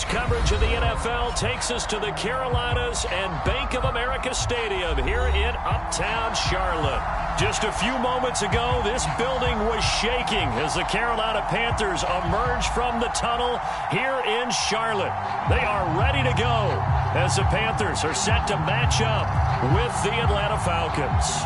Sports coverage of the NFL takes us to the Carolinas and Bank of America Stadium here in Uptown Charlotte. Just a few moments ago, this building was shaking as the Carolina Panthers emerged from the tunnel here in Charlotte. They are ready to go as the Panthers are set to match up with the Atlanta Falcons.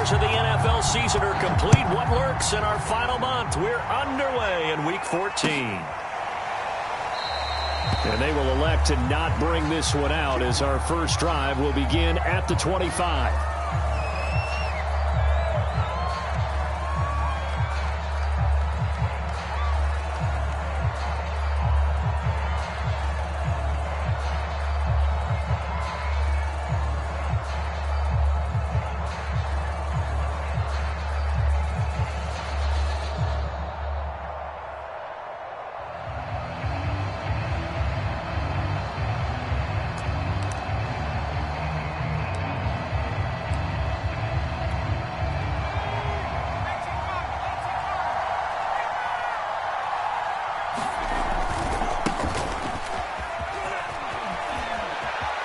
Of the NFL season are complete. What lurks in our final month? We're underway in Week 14. And they will elect to not bring this one out as our first drive will begin at the 25.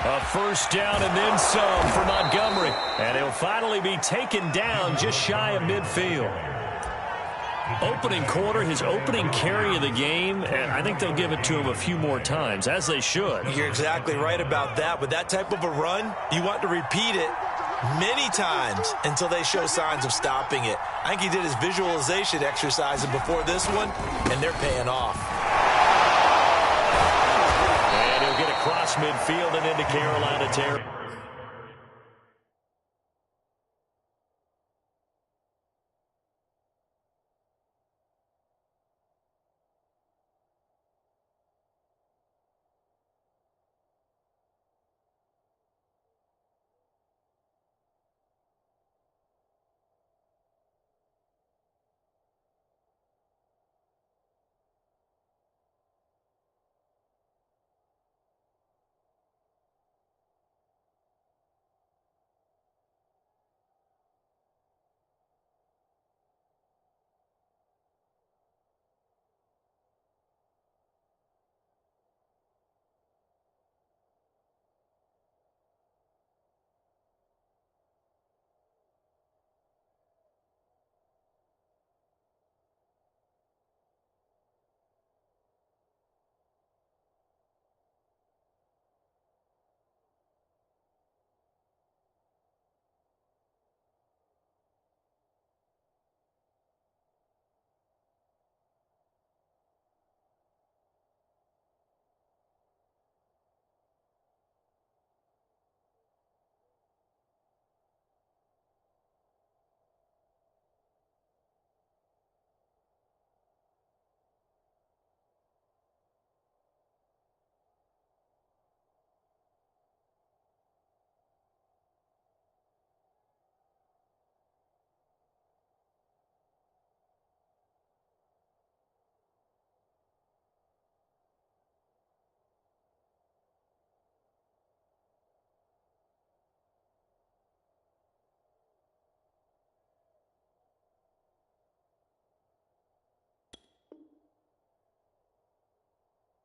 A first down and then some for Montgomery. And he'll finally be taken down just shy of midfield. Opening quarter, his opening carry of the game, and I think they'll give it to him a few more times, as they should. You're exactly right about that. With that type of a run, you want to repeat it many times until they show signs of stopping it. I think he did his visualization exercises before this one, and they're paying off. And he'll get across midfield and into Carolina territory.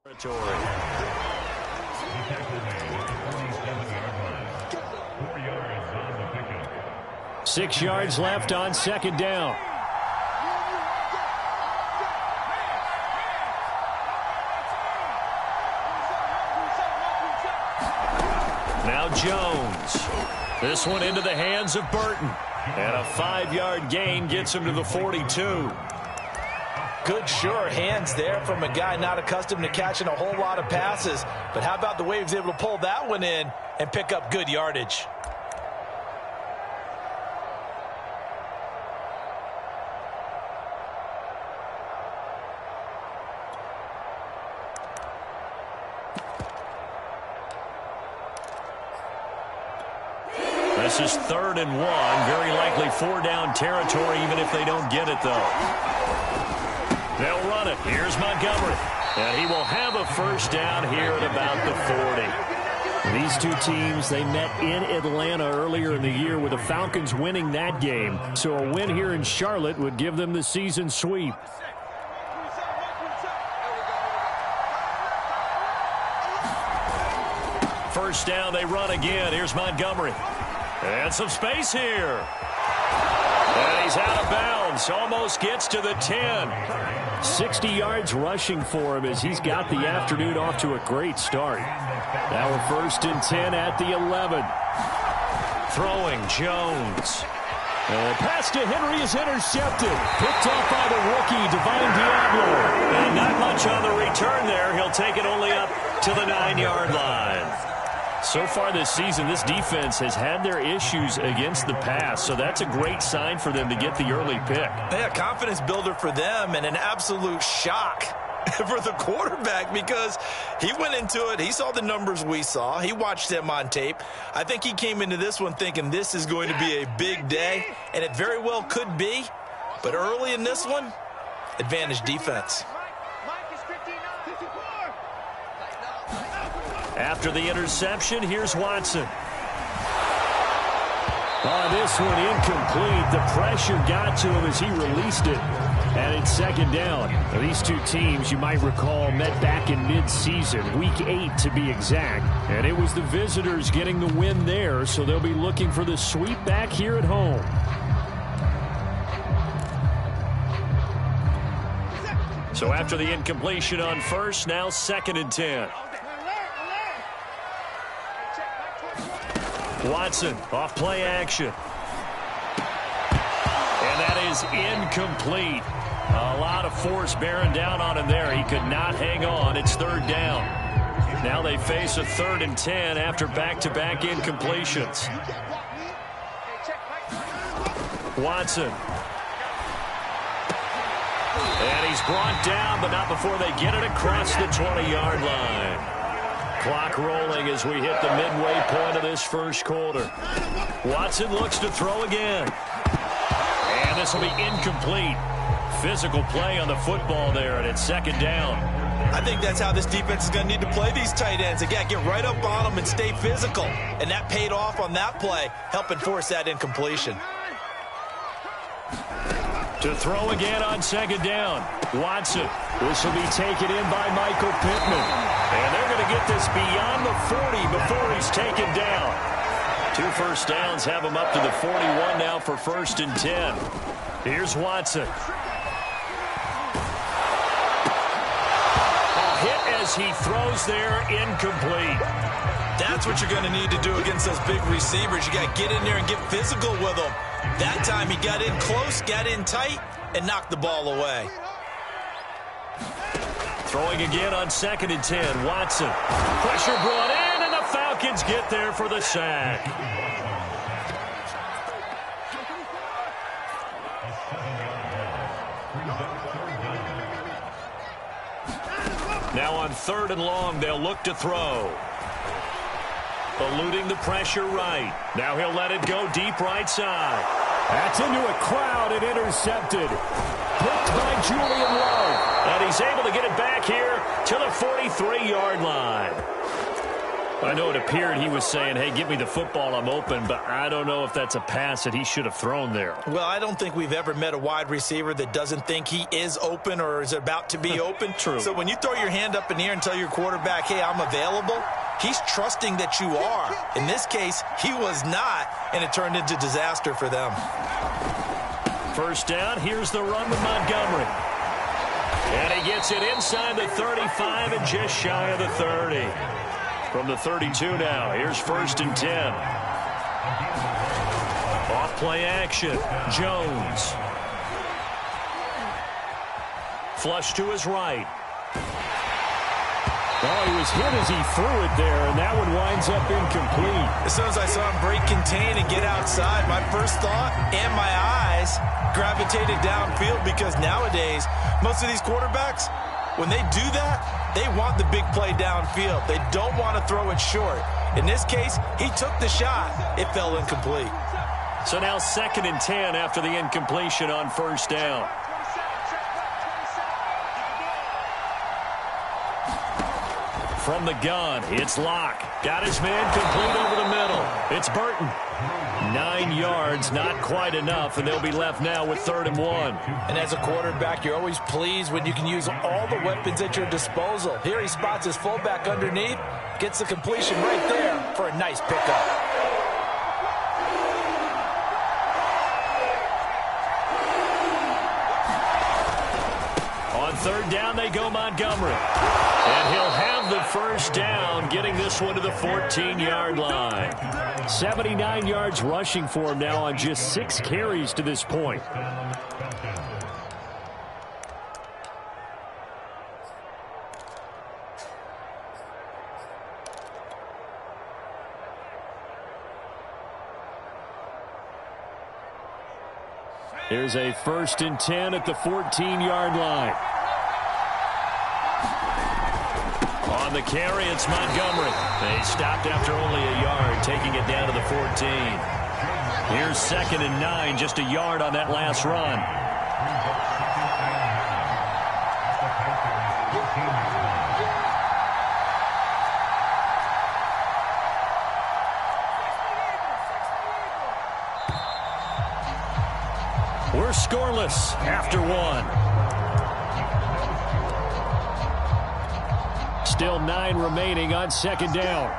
Territory. 6 yards left on second down. Now Jones. This one into the hands of Burton. And a 5-yard gain gets him to the 42. Good, sure hands there from a guy not accustomed to catching a whole lot of passes. But how about the way he was able to pull that one in and pick up good yardage? This is 3rd and 1. Very likely 4-down territory, even if they don't get it, though. They'll run it. Here's Montgomery. And he will have a first down here at about the 40. These two teams, they met in Atlanta earlier in the year with the Falcons winning that game. So a win here in Charlotte would give them the season sweep. First down, they run again. Here's Montgomery. And some space here. And he's out of bounds. Almost gets to the 10. 60 yards rushing for him as he's got the afternoon off to a great start. Now we're 1st and 10 at the 11. Throwing Jones. And pass to Henry is intercepted. Picked off by the rookie, Divine Diablo. And not much on the return there. He'll take it only up to the 9-yard line. So far this season, this defense has had their issues against the pass, so that's a great sign for them to get the early pick. Yeah, confidence builder for them and an absolute shock for the quarterback because he went into it. He saw the numbers we saw. He watched them on tape. I think he came into this one thinking this is going to be a big day, and it very well could be. But early in this one, advantage defense. After the interception, here's Watson. This one incomplete. The pressure got to him as he released it. And it's 2nd down. Now, these two teams, you might recall, met back in mid-season, week 8 to be exact. And it was the visitors getting the win there, so they'll be looking for the sweep back here at home. So after the incompletion on first, now 2nd and 10. Watson off play action. And that is incomplete. A lot of force bearing down on him there. He could not hang on. It's 3rd down. Now they face a 3rd and 10 after back-to-back incompletions. Watson. And he's brought down, but not before they get it across the 20-yard line. Clock rolling as we hit the midway point of this first quarter. Watson looks to throw again. And this will be incomplete. Physical play on the football there, and it's 2nd down. I think that's how this defense is going to need to play these tight ends. Again, get right up on them and stay physical. And that paid off on that play, helping force that incompletion. To throw again on 2nd down. Watson. This will be taken in by Michael Pittman. And they're going to get this beyond the 40 before he's taken down. 2 first downs have him up to the 41 now for 1st and 10. Here's Watson. A hit as he throws there, incomplete. That's what you're going to need to do against those big receivers. You got to get in there and get physical with them. That time he got in close, got in tight, and knocked the ball away. Throwing again on 2nd and 10. Watson. Pressure brought in, and the Falcons get there for the sack. Now on 3rd and long, they'll look to throw. Eluding the pressure right. Now he'll let it go deep right side. That's into a crowd and intercepted. Picked by Julian Love. And he's able to get it back here to the 43-yard line. I know it appeared he was saying, hey, give me the football, I'm open, but I don't know if that's a pass that he should have thrown there. Well, I don't think we've ever met a wide receiver that doesn't think he is open or is about to be open. True. So when you throw your hand up in the air and tell your quarterback, hey, I'm available, he's trusting that you are. In this case, he was not, and it turned into disaster for them. First down, here's the run with Montgomery. And he gets it inside the 35 and just shy of the 30. From the 32 now, here's 1st and 10. Off play action, Jones. Flush to his right. Oh, he was hit as he threw it there, and that one winds up incomplete. As soon as I saw him break contain and get outside, my first thought and my eyes gravitated downfield because nowadays, most of these quarterbacks, when they do that, they want the big play downfield. They don't want to throw it short. In this case, he took the shot. It fell incomplete. So now 2nd and 10 after the incompletion on 1st down. from the gun. It's Locke. Got his man complete over the middle. It's Burton. 9 yards, not quite enough, and they'll be left now with 3rd and 1. And as a quarterback, you're always pleased when you can use all the weapons at your disposal. Here he spots his fullback underneath, gets the completion right there for a nice pickup. On 3rd down, they go Montgomery. And he'll have the 1st down, getting this one to the 14-yard line. 79 yards rushing for him now on just 6 carries to this point. Here's a 1st and 10 at the 14-yard line. On the carry, it's Montgomery. They stopped after only a yard, taking it down to the 14. Here's 2nd and 9, just a yard on that last run. We're scoreless after 1. Still 9 remaining on 2nd down.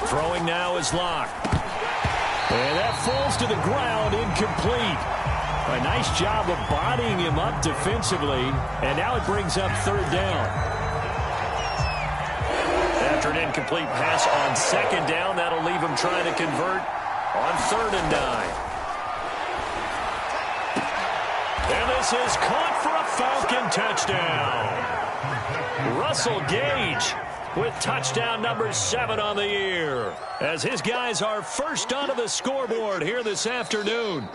Throwing now is Locke. And that falls to the ground, incomplete. A nice job of bodying him up defensively, and now it brings up 3rd down. After an incomplete pass on 2nd down, that'll leave him trying to convert on 3rd and 9. And this is caught for a Falcon touchdown. Russell Gage with touchdown number 7 on the year, as his guys are first onto the scoreboard here this afternoon.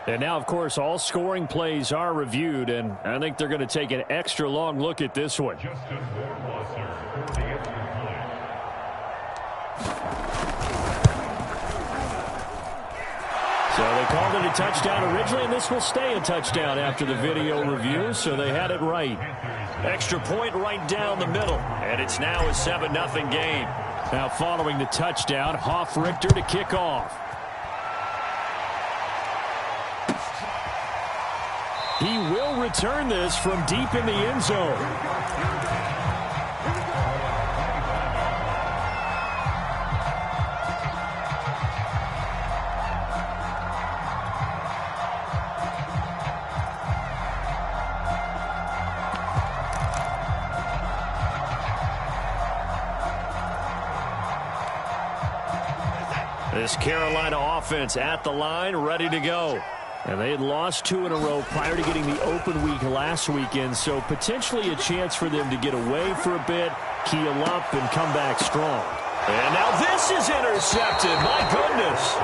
And now, of course, all scoring plays are reviewed, and I think they're going to take an extra long look at this one. So they called it a touchdown originally, and this will stay a touchdown after the video review, so they had it right. Extra point right down the middle, and it's now a 7-0 game. Now following the touchdown, Hoff-Richter to kick off. He will return this from deep in the end zone. This Carolina offense at the line, ready to go. And they had lost 2 in a row prior to getting the open week last weekend, so potentially a chance for them to get away for a bit, keel up, and come back strong. And now this is intercepted. My goodness.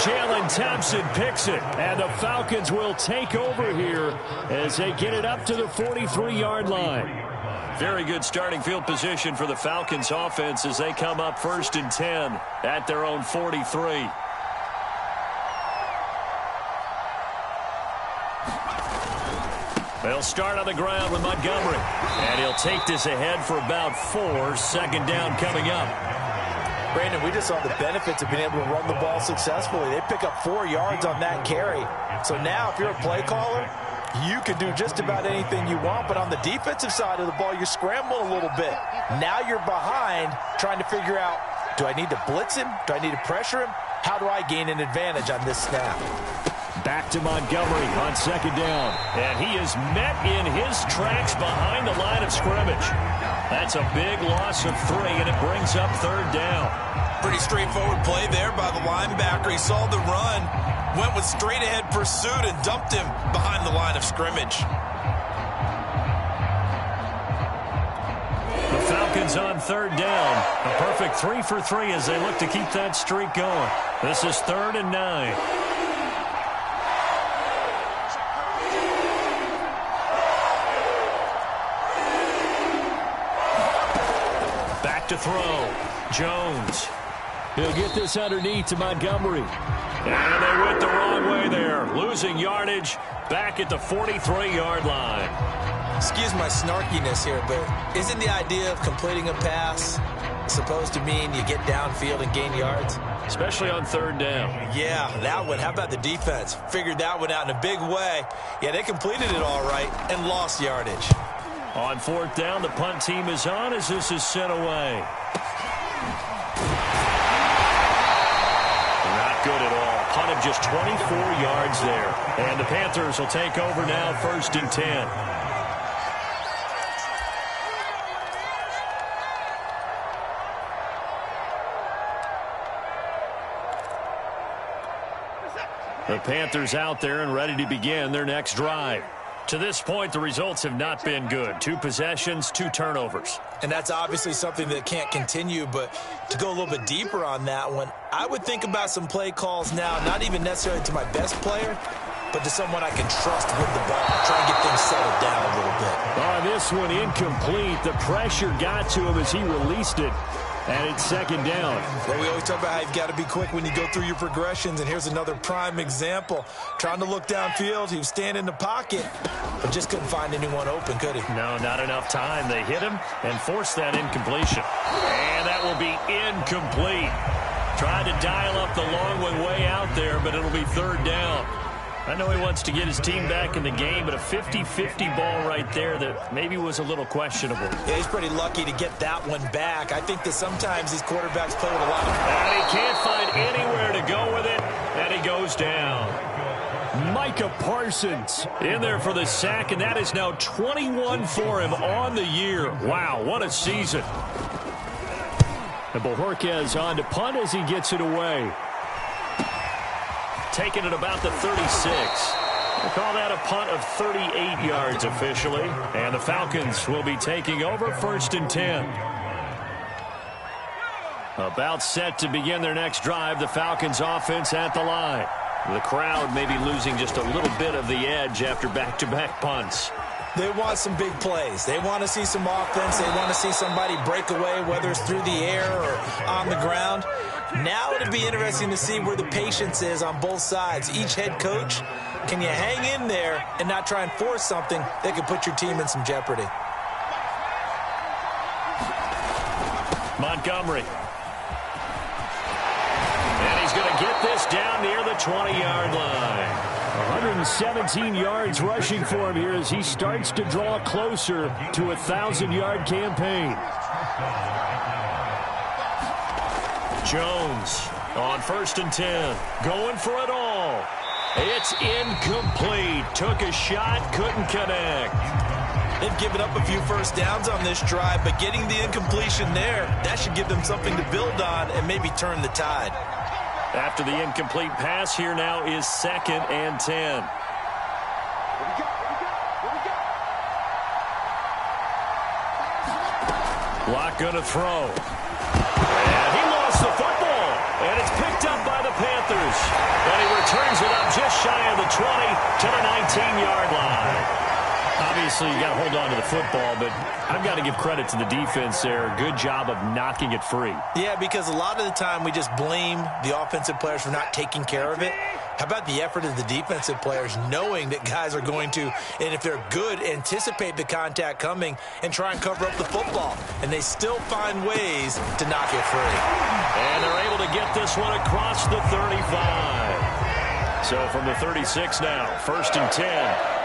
Jalen Thompson picks it, and the Falcons will take over here as they get it up to the 43-yard line. Very good starting field position for the Falcons offense as they come up 1st and 10 at their own 43. They'll start on the ground with Montgomery, and he'll take this ahead for about 4. 2nd down coming up. Brandon, we just saw the benefits of being able to run the ball successfully. They pick up 4 yards on that carry. So now if you're a play caller, you can do just about anything you want, but on the defensive side of the ball, you scramble a little bit. Now you're behind trying to figure out, do I need to blitz him? Do I need to pressure him? How do I gain an advantage on this snap? Back to Montgomery on 2nd down, and he is met in his tracks behind the line of scrimmage. That's a big loss of 3, and it brings up 3rd down. Pretty straightforward play there by the linebacker. He saw the run, went with straight-ahead pursuit, and dumped him behind the line of scrimmage. The Falcons on 3rd down. A perfect 3 for 3 as they look to keep that streak going. This is 3rd and 9. Back to throw. Jones. He'll get this underneath to Montgomery. And they went the wrong way there. Losing yardage back at the 43-yard line. Excuse my snarkiness here, but isn't the idea of completing a pass supposed to mean you get downfield and gain yards? Especially on third down. Yeah, that one. How about the defense? Figured that one out in a big way. Yeah, they completed it all right and lost yardage. On fourth down, the punt team is on as this is sent away. Not good at all. Punt of just 24 yards there. And the Panthers will take over now, 1st and 10. The Panthers out there and ready to begin their next drive. To this point, the results have not been good. 2 possessions, 2 turnovers. And that's obviously something that can't continue, but to go a little bit deeper on that one, I would think about some play calls now, not even necessarily to my best player, but to someone I can trust with the ball. Try and get things settled down a little bit. This one incomplete. The pressure got to him as he released it. And it's 2nd down. Well, we always talk about how you've got to be quick when you go through your progressions, and here's another prime example. Trying to look downfield, he was standing in the pocket, but just couldn't find anyone open, could he? No, not enough time. They hit him and forced that incompletion. And that will be incomplete. Tried to dial up the long one way out there, but it'll be 3rd down. I know he wants to get his team back in the game, but a 50-50 ball right there that maybe was a little questionable. Yeah, he's pretty lucky to get that one back. I think that sometimes these quarterbacks play with a lot of... And he can't find anywhere to go with it, and he goes down. Micah Parsons in there for the sack, and that is now 21 for him on the year. Wow, what a season. And Bojorquez on to punt as he gets it away. Taking it about the 36. We'll call that a punt of 38 yards officially. And the Falcons will be taking over, 1st and 10. About set to begin their next drive, the Falcons offense at the line. The crowd may be losing just a little bit of the edge after back-to-back punts. They want some big plays. They want to see some offense. They want to see somebody break away, whether it's through the air or on the ground. Now it'll be interesting to see where the patience is on both sides. Each head coach, can you hang in there and not try and force something that could put your team in some jeopardy? Montgomery. And he's going to get this down near the 20-yard line. 117 yards rushing for him here as he starts to draw closer to a 1,000-yard campaign. Jones on 1st and 10. Going for it all. It's incomplete. Took a shot, couldn't connect. They've given up a few first downs on this drive, but getting the incompletion there, that should give them something to build on and maybe turn the tide. After the incomplete pass, here now is 2nd and 10. Lock gonna throw. And he lost the football. And it's picked up by the Panthers. And he returns it up just shy of the 20 to the 19-yard line. Obviously, you got to hold on to the football, but I've got to give credit to the defense there. Good job of knocking it free. Yeah, because a lot of the time we just blame the offensive players for not taking care of it. How about the effort of the defensive players knowing that guys are going to, and if they're good, anticipate the contact coming and try and cover up the football. And they still find ways to knock it free. And they're able to get this one across the 35. So from the 36 now, 1st and 10.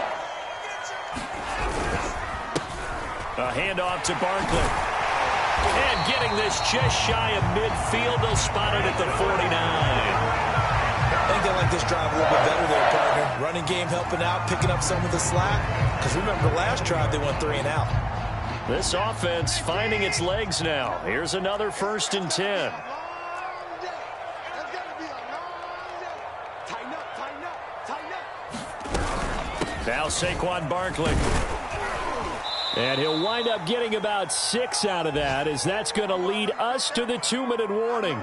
A handoff to Barkley. And getting this just shy of midfield. They'll spot it at the 49. I think they like this drive a little bit better there, partner. Running game helping out, picking up some of the slack. Because remember, the last drive they went 3 and out. This offense finding its legs now. Here's another 1st and 10. Now Saquon Barkley. And he'll wind up getting about 6 out of that, as that's going to lead us to the 2-minute warning.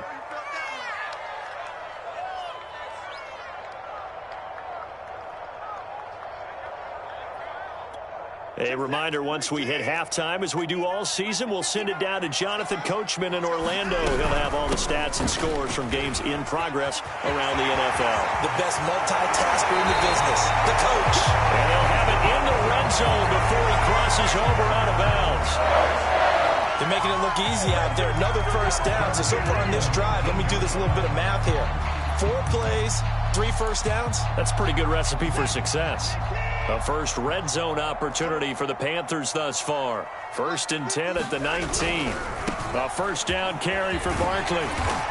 A reminder, once we hit halftime, as we do all season, we'll send it down to Jonathan Coachman in Orlando. He'll have all the stats and scores from games in progress around the NFL. The best multitasker in the business, the coach. And he'll have it in the red zone before he crosses over out of bounds. They're making it look easy out there. Another first down. So far on this drive, let me do this little bit of math here. 4 plays, 3 first downs. That's a pretty good recipe for success. A first red zone opportunity for the Panthers thus far. 1st and 10 at the 19. A first down carry for Barkley.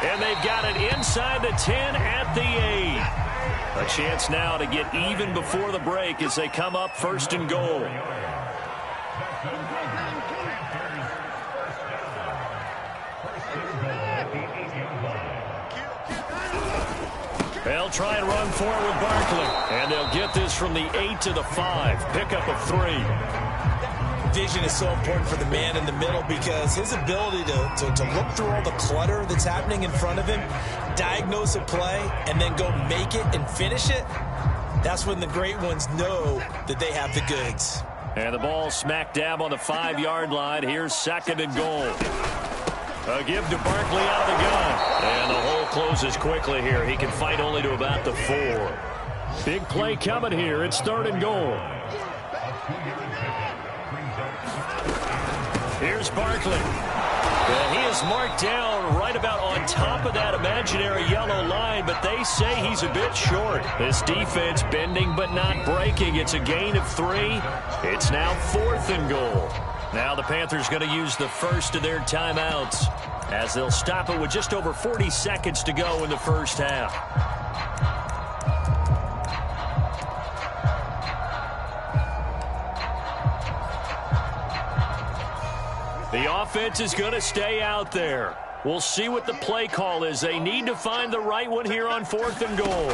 And they've got it inside the 10 at the 8. A chance now to get even before the break as they come up 1st and goal. They'll try and run for it with Barkley. And they'll get this from the 8 to the 5. Pickup of 3. Vision is so important for the man in the middle because his ability to look through all the clutter that's happening in front of him, diagnose a play, and then go make it and finish it, that's when the great ones know that they have the goods. And the ball smack dab on the 5-yard line. Here's 2nd and goal. A give to Barkley out of the gun. And the hole closes quickly here. He can fight only to about the 4. Big play coming here. It's 3rd and goal. Here's Barkley. And he is marked down right about on top of that imaginary yellow line, but they say he's a bit short. This defense bending but not breaking. It's a gain of 3. It's now 4th and goal. Now the Panthers going to use the first of their timeouts as they'll stop it with just over 40 seconds to go in the first half. The offense is going to stay out there. We'll see what the play call is. They need to find the right one here on 4th and goal.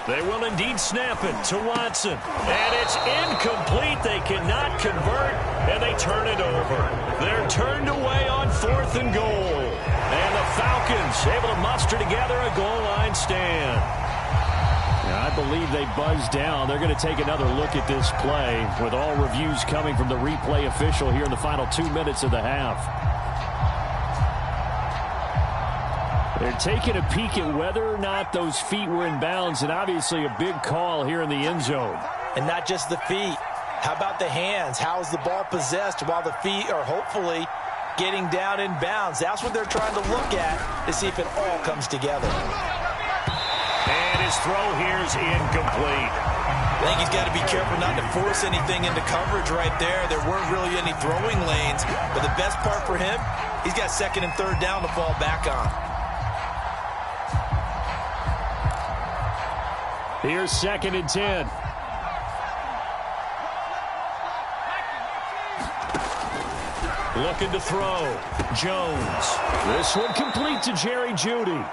They will indeed snap it to Watson. And it's incomplete. They cannot convert, and they turn it over. They're turned away on 4th and goal. And the Falcons able to muster together a goal line stand. Now, I believe they buzzed down. They're going to take another look at this play with all reviews coming from the replay official here in the final 2 minutes of the half. They're taking a peek at whether or not those feet were in bounds, and obviously a big call here in the end zone. And not just the feet. How about the hands? How is the ball possessed while the feet are hopefully getting down in bounds? That's what they're trying to look at to see if it all comes together. And his throw here is incomplete. I think he's got to be careful not to force anything into coverage right there. There weren't really any throwing lanes, but the best part for him, he's got 2nd and 3rd down to fall back on. Here's 2nd and 10. Looking to throw. Jones. This one complete to Jerry Jeudy.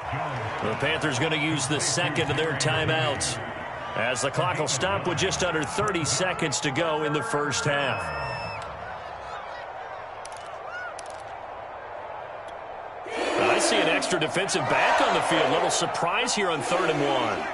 The Panthers going to use the 2nd of their timeouts as the clock will stop with just under 30 seconds to go in the first half. I see an extra defensive back on the field. Little surprise here on 3rd and 1.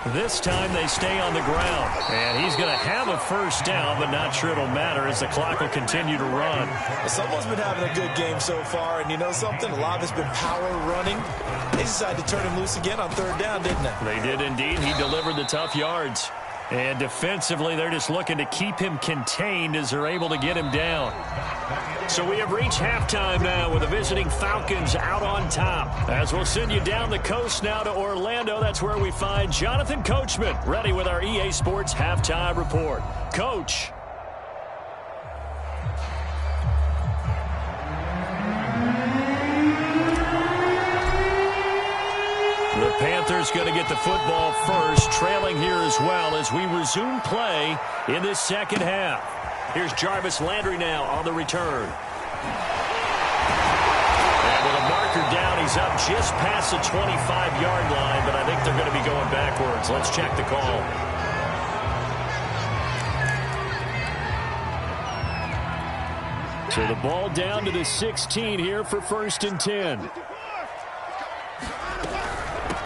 This time they stay on the ground. And he's going to have a first down, but not sure it'll matter as the clock will continue to run. Someone's been having a good game so far, and you know something? A lot of it's been power running. They decided to turn him loose again on 3rd down, didn't they? They did indeed. He delivered the tough yards. And defensively, they're just looking to keep him contained as they're able to get him down. So we have reached halftime now with the visiting Falcons out on top. As we'll send you down the coast now to Orlando, that's where we find Jonathan Coachman ready with our EA Sports Halftime Report. Coach. The Panthers going to get the football first, trailing here as well as we resume play in this second half. Here's Jarvis Landry now on the return. And with a marker down, he's up just past the 25-yard line, but I think they're going to be going backwards. Let's check the call. So the ball down to the 16 here for 1st and 10.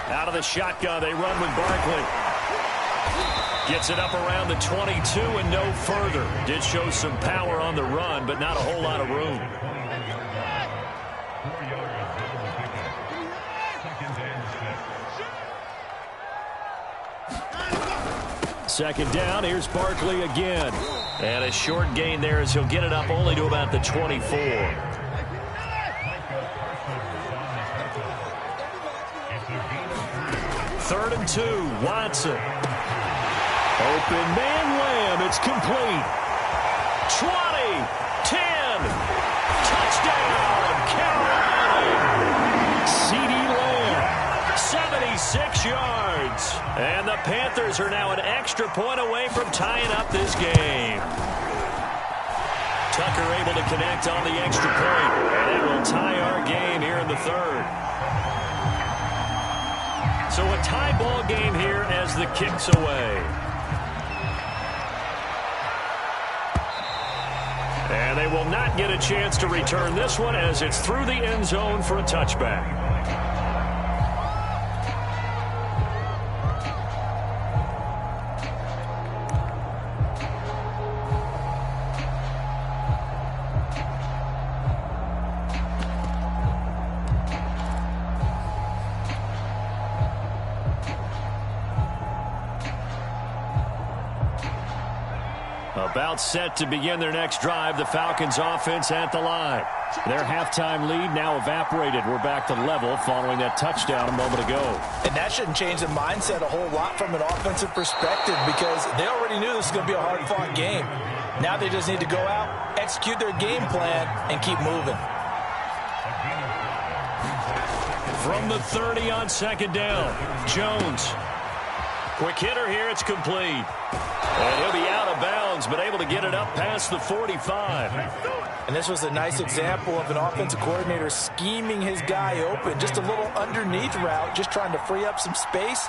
Out of the shotgun, they run with Barkley. Gets it up around the 22 and no further. Did show some power on the run, but not a whole lot of room. Second down, here's Barkley again. And a short gain there as he'll get it up only to about the 24. Third and 2, Watson. Open man Lamb, it's complete. 20, 10, touchdown, Carolina. CD Lamb, 76 yards. And the Panthers are now an extra point away from tying up this game. Tucker able to connect on the extra point, and it will tie our game here in the third. So a tie ball game here as the kick's away. And they will not get a chance to return this one as it's through the end zone for a touchback. About set to begin their next drive, the Falcons offense at the line. Their halftime lead now evaporated. We're back to level following that touchdown a moment ago. And that shouldn't change the mindset a whole lot from an offensive perspective because they already knew this was going to be a hard-fought game. Now they just need to go out, execute their game plan, and keep moving. From the 30 on second down, Jones. Quick hitter here, it's complete. And he'll be out of bounds, but able to get it up past the 45. And this was a nice example of an offensive coordinator scheming his guy open. Just a little underneath route, just trying to free up some space,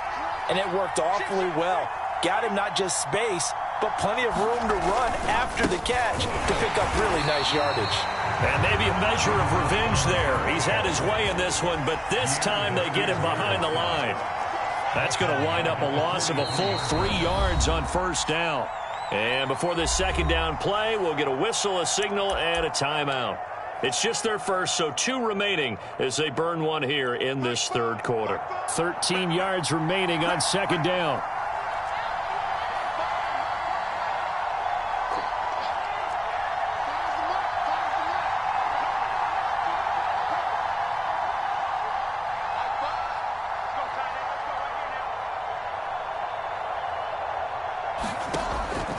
and it worked awfully well. Got him not just space, but plenty of room to run after the catch to pick up really nice yardage. And maybe a measure of revenge there. He's had his way in this one, but this time they get him behind the line. That's going to wind up a loss of a full 3 yards on first down. And before this second down play, we'll get a whistle, a signal, and a timeout. It's just their first, so 2 remaining as they burn one here in this third quarter. 13 yards remaining on second down.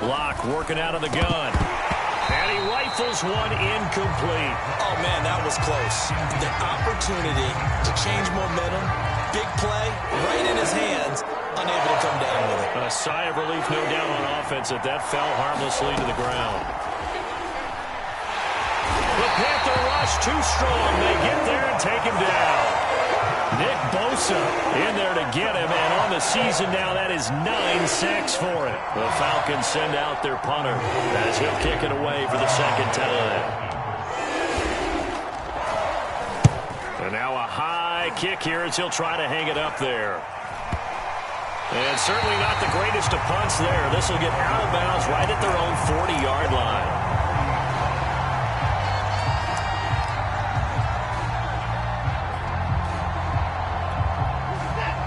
Block working out of the gun. And he rifles one incomplete. Oh, man, that was close. The opportunity to change momentum, big play, right in his hands, unable to come down with it. A sigh of relief, no doubt, on offense that fell harmlessly to the ground. The Panther rush too strong. They get there and take him down. Nick Bosa in there to get him, and on the season now, that is 9 sacks for him. The Falcons send out their punter as he'll kick it away for the second time. And now a high kick here as he'll try to hang it up there. And certainly not the greatest of punts there. This will get out of bounds right at their own 40-yard line.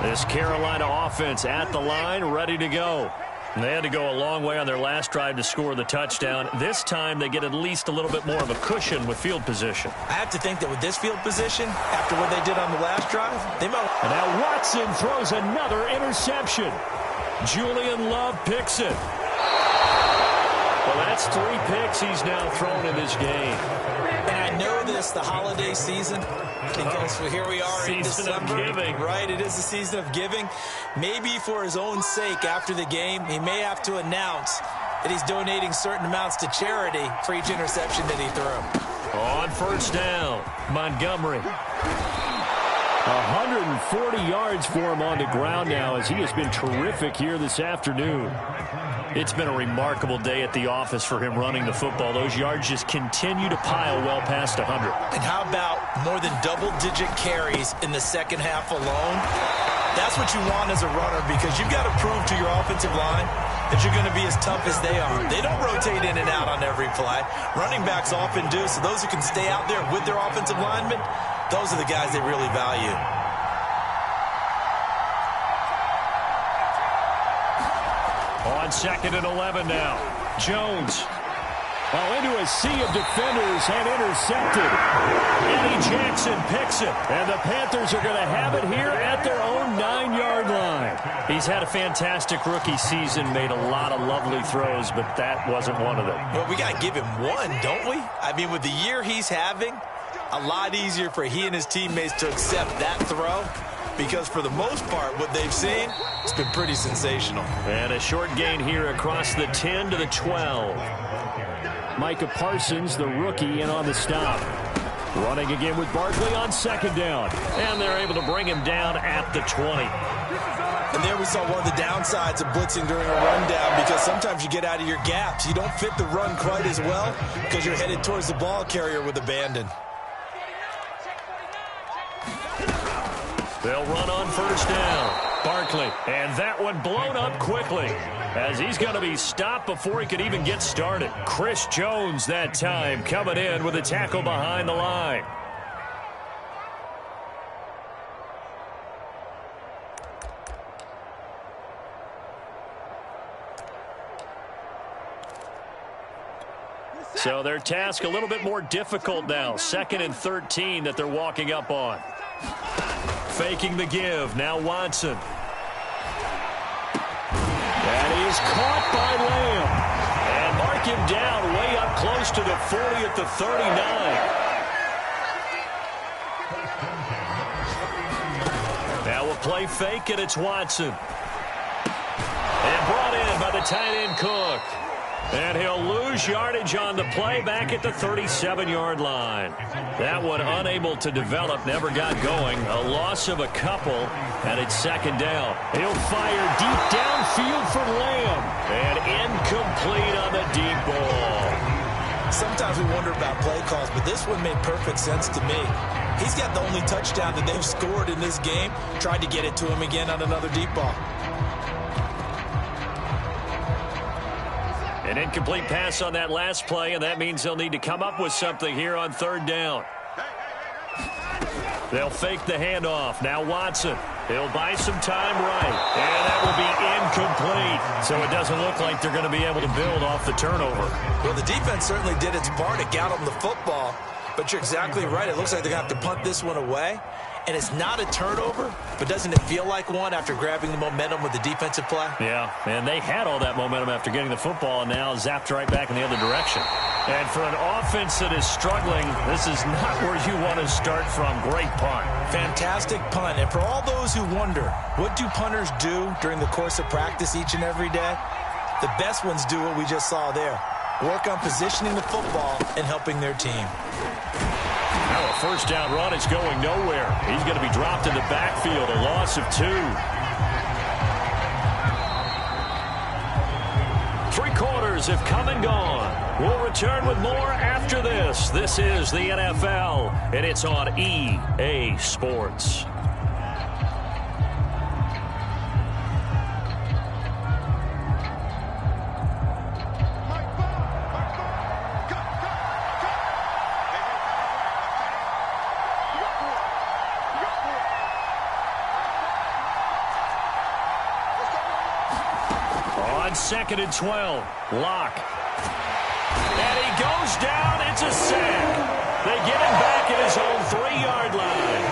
This Carolina offense at the line, ready to go. And they had to go a long way on their last drive to score the touchdown. This time they get at least a little bit more of a cushion with field position. I have to think that with this field position, after what they did on the last drive, they might... And now Watson throws another interception. Julian Love picks it. Well, that's 3 picks he's now thrown in this game. And I know this, the holiday season, because here we are in December. Season of giving. Right, it is the season of giving. Maybe for his own sake after the game, he may have to announce that he's donating certain amounts to charity for each interception that he threw. On first down, Montgomery. 140 yards for him on the ground now as he has been terrific here this afternoon. It's been a remarkable day at the office for him running the football. Those yards just continue to pile well past 100. And how about more than double-digit carries in the second half alone? That's what you want as a runner because you've got to prove to your offensive line that you're going to be as tough as they are. They don't rotate in and out on every play. Running backs often do, so those who can stay out there with their offensive linemen, those are the guys they really value. On 2nd and 11 now. Jones. Into a sea of defenders and intercepted. Eddie Jackson picks it. And the Panthers are going to have it here at their own 9-yard line. He's had a fantastic rookie season, made a lot of lovely throws, but that wasn't one of them. Well, we got to give him one, don't we? I mean, with the year he's having, a lot easier for he and his teammates to accept that throw. Because for the most part, what they've seen, it's been pretty sensational. And a short gain here across the 10 to the 12. Micah Parsons, the rookie, in on the stop. Running again with Barkley on 2nd down. And they're able to bring him down at the 20. And there we saw one of the downsides of blitzing during a rundown, because sometimes you get out of your gaps. You don't fit the run quite as well because you're headed towards the ball carrier with abandon. They'll run on 1st down. Barkley, and that one blown up quickly as he's going to be stopped before he could even get started. Chris Jones that time coming in with a tackle behind the line. So their task a little bit more difficult now. 2nd and 13 that they're walking up on. Faking the give. Now Watson. And he is caught by Lamb. And mark him down way up close to the 40 at the 39. Now a play fake, and it's Watson. And brought in by the tight end Cook. And he'll lose yardage on the play back at the 37-yard line. That one unable to develop, never got going. A loss of a couple, and it's 2nd down. He'll fire deep downfield for Lamb. And incomplete on the deep ball. Sometimes we wonder about play calls, but this one made perfect sense to me. He's got the only touchdown that they've scored in this game. Tried to get it to him again on another deep ball. An incomplete pass on that last play, and that means they'll need to come up with something here on 3rd down. They'll fake the handoff. Now Watson. He'll buy some time right. And that will be incomplete. So it doesn't look like they're going to be able to build off the turnover. Well, the defense certainly did its part. It got them the football. But you're exactly right. It looks like they're going to have to punt this one away. And it's not a turnover, but doesn't it feel like one after grabbing the momentum with the defensive play? Yeah, and they had all that momentum after getting the football, and now zapped right back in the other direction. And for an offense that is struggling, this is not where you want to start from. Great punt. Fantastic punt. And for all those who wonder, what do punters do during the course of practice each and every day? The best ones do what we just saw there. Work on positioning the football and helping their team. Now a 1st down run is going nowhere. He's going to be dropped in the backfield, a loss of 2. 3 quarters have come and gone. We'll return with more after this. This is the NFL, and it's on EA Sports. On 2nd and 12, Locke. And he goes down. It's a sack. They get him back at his own 3-yard line.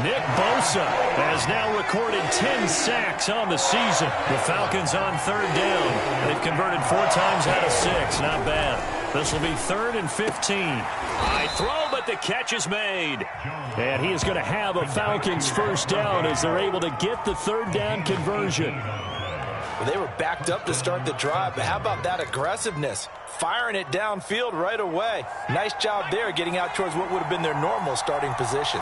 Nick Bosa has now recorded 10 sacks on the season. The Falcons on 3rd down. They've converted 4 times out of 6. Not bad. This will be 3rd and 15. High throw, but the catch is made. And he is going to have a Falcons 1st down as they're able to get the 3rd down conversion. Well, they were backed up to start the drive, but how about that aggressiveness? Firing it downfield right away. Nice job there getting out towards what would have been their normal starting position.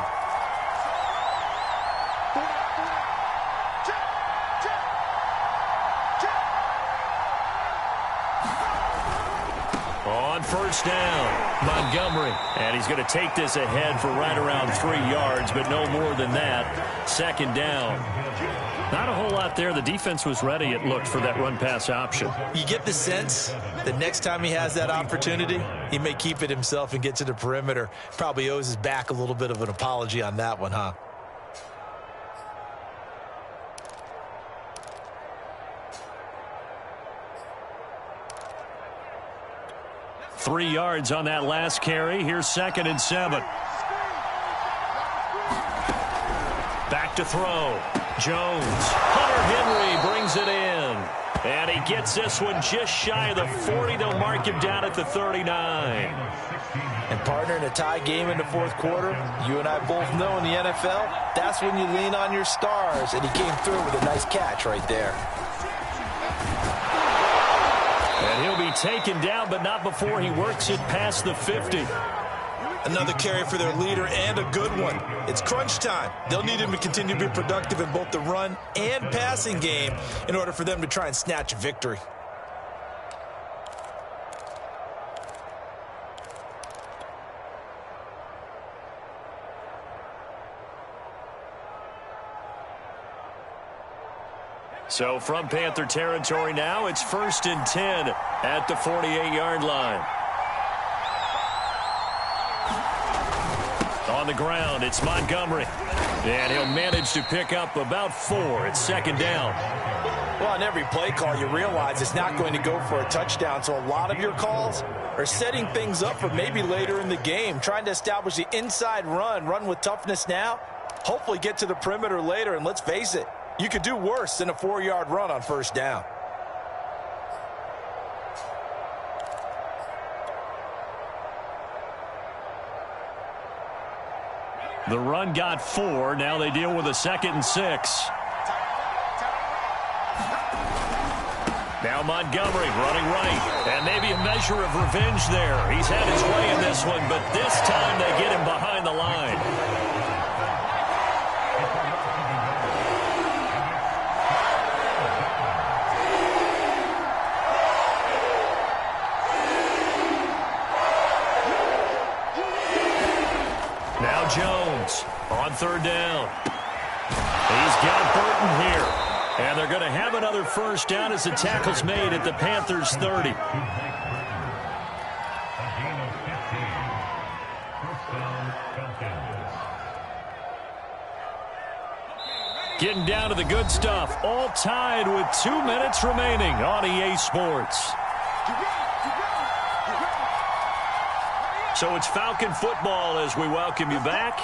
On 1st down, Montgomery. And he's going to take this ahead for right around 3 yards, but no more than that. 2nd down. Not a whole lot there. The defense was ready, it looked, for that run-pass option. You get the sense that next time he has that opportunity, he may keep it himself and get to the perimeter. Probably owes his back a little bit of an apology on that one, huh? Three yards on that last carry. Here's 2nd and 7. Back to throw. Jones. Hunter Henry brings it in. And he gets this one just shy of the 40. They'll mark him down at the 39. And partner, in a tie game in the fourth quarter, you and I both know in the NFL, that's when you lean on your stars. And he came through with a nice catch right there. And he'll be taken down, but not before he works it past the 50. Another carry for their leader, and a good one. It's crunch time. They'll need him to continue to be productive in both the run and passing game in order for them to try and snatch a victory. So from Panther territory now, it's 1st and 10 at the 48-yard line. On the ground, it's Montgomery. And he'll manage to pick up about 4. It's 2nd down. Well, on every play call, you realize it's not going to go for a touchdown. So a lot of your calls are setting things up for maybe later in the game, trying to establish the inside run with toughness now, hopefully get to the perimeter later. And let's face it, you could do worse than a 4-yard run on 1st down. The run got 4. Now they deal with a 2nd and 6. Now Montgomery running right. And maybe a measure of revenge there. He's had his way in this one, but this time they get him behind the line. Now Jones on 3rd down. He's got Burton here. And they're going to have another 1st down as the tackle's made at the Panthers' 30. Getting down to the good stuff. All tied with 2 minutes remaining on EA Sports. So it's Falcon football as we welcome you back.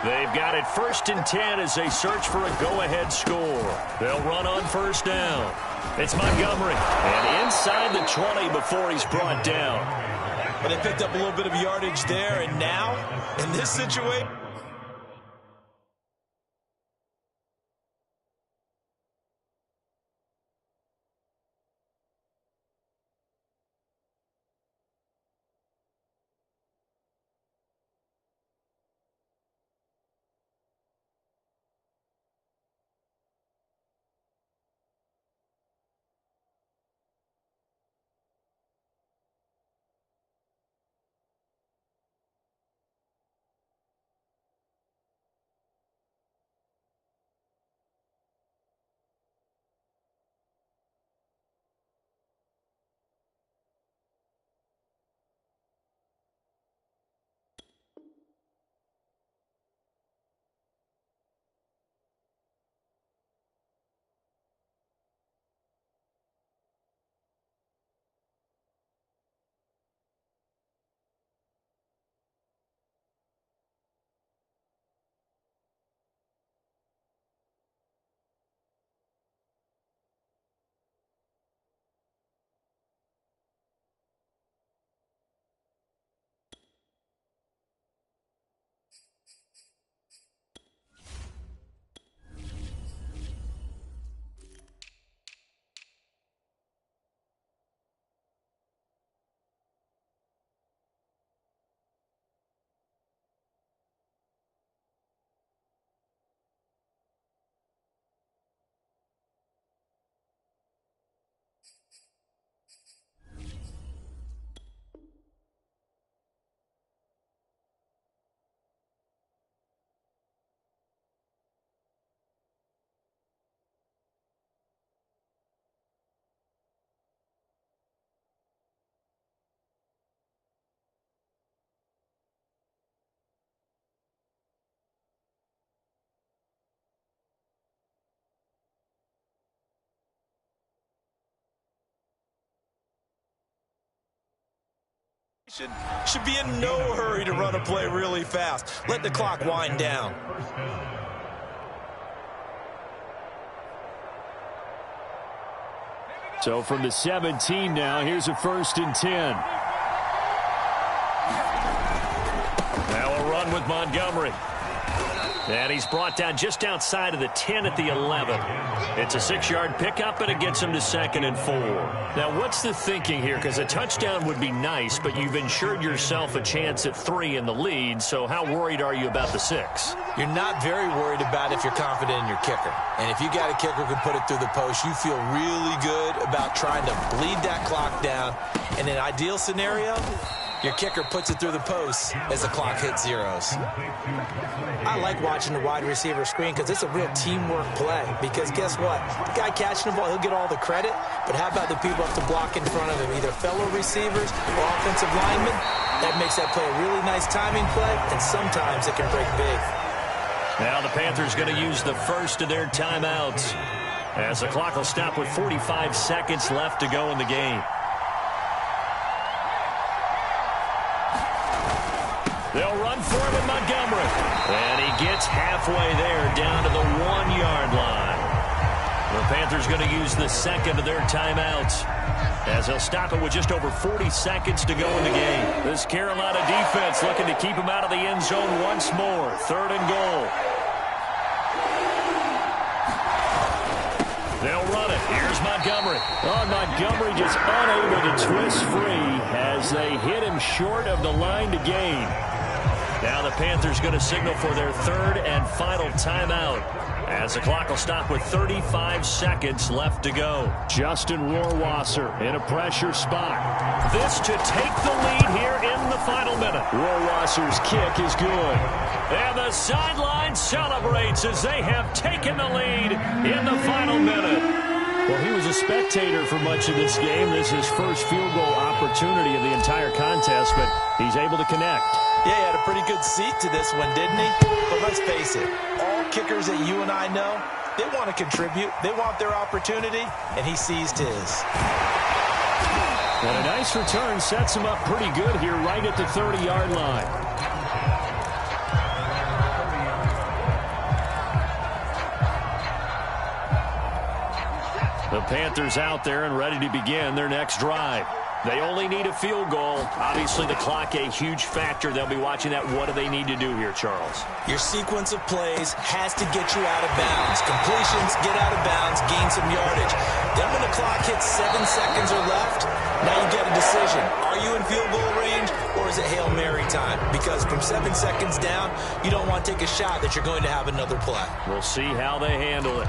They've got it 1st and 10 as they search for a go-ahead score. They'll run on 1st down. It's Montgomery. And inside the 20 before he's brought down. But they picked up a little bit of yardage there, and now, in this situation, Should be in no hurry to run a play really fast. Let the clock wind down. So from the 17 now, here's a 1st and 10. Now a run with Montgomery. And he's brought down just outside of the 10 at the 11. It's a 6-yard pickup, and it gets him to 2nd and 4. Now, what's the thinking here? Because a touchdown would be nice, but you've ensured yourself a chance at 3 in the lead, so how worried are you about the 6? You're not very worried about if you're confident in your kicker. And if you got a kicker who can put it through the post, you feel really good about trying to bleed that clock down. In an ideal scenario, your kicker puts it through the post as the clock hits zeros. I like watching the wide receiver screen because it's a real teamwork play. Because guess what? The guy catching the ball, he'll get all the credit. But how about the people up to block in front of him, either fellow receivers or offensive linemen? That makes that play a really nice timing play, and sometimes it can break big. Now the Panthers going to use the first of their timeouts, as the clock will stop with 45 seconds left to go in the game. They'll run for him in Montgomery. And he gets halfway there, down to the 1-yard line. The Panthers going to use the second of their timeouts, as they'll stop it with just over 40 seconds to go in the game. This Carolina defense looking to keep him out of the end zone once more. 3rd and goal. They'll run it. Here's Montgomery. Oh, Montgomery just unable to twist free as they hit him short of the line to gain. Now the Panthers going to signal for their 3rd and final timeout, as the clock will stop with 35 seconds left to go. Justin Rohrwasser in a pressure spot. This to take the lead here in the final minute. Rohrwasser's kick is good. And the sideline celebrates as they have taken the lead in the final minute. Well, he was a spectator for much of this game. This is his first field goal opportunity of the entire contest, but he's able to connect. Yeah, he had a pretty good seat to this one, didn't he? But let's face it, all kickers that you and I know, they want to contribute. They want their opportunity, and he seized his. And a nice return sets him up pretty good here right at the 30-yard line. The Panthers out there and ready to begin their next drive. They only need a field goal. Obviously, the clock a huge factor. They'll be watching that. What do they need to do here, Charles? Your sequence of plays has to get you out of bounds. Completions, get out of bounds, gain some yardage. Then when the clock hits 7 seconds or left, now you get a decision. Are you in field goal range, or is it Hail Mary time? Because from 7 seconds down, you don't want to take a shot that you're going to have another play. We'll see how they handle it.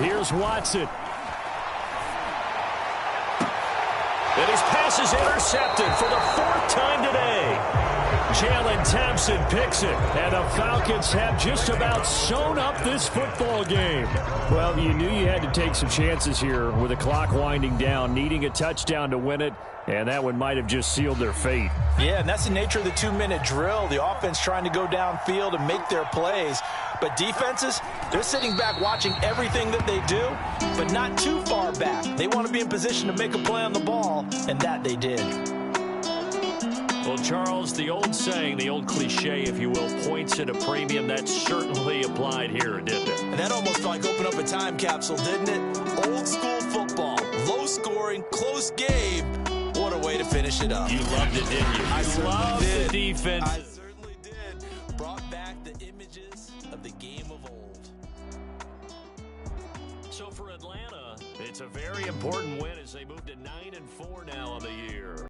Here's Watson. And his pass is intercepted for the 4th time today. Jalen Thompson picks it, and the Falcons have just about sewn up this football game. Well, you knew you had to take some chances here with the clock winding down, needing a touchdown to win it, and that one might have just sealed their fate. Yeah, and that's the nature of the 2-minute drill. The offense trying to go downfield and make their plays. But defenses, they're sitting back watching everything that they do, but not too far back. They want to be in position to make a play on the ball, and that they did. Well, Charles, the old saying, the old cliche, if you will, points at a premium. That certainly applied here, didn't it? And that almost felt like opened up a time capsule, didn't it? Old school football, low scoring, close game. What a way to finish it up. You loved it, didn't you? I loved the defense. I certainly did. Brought back the images of the game of old. So for Atlanta, it's a very important win as they move to 9-4 now on the year.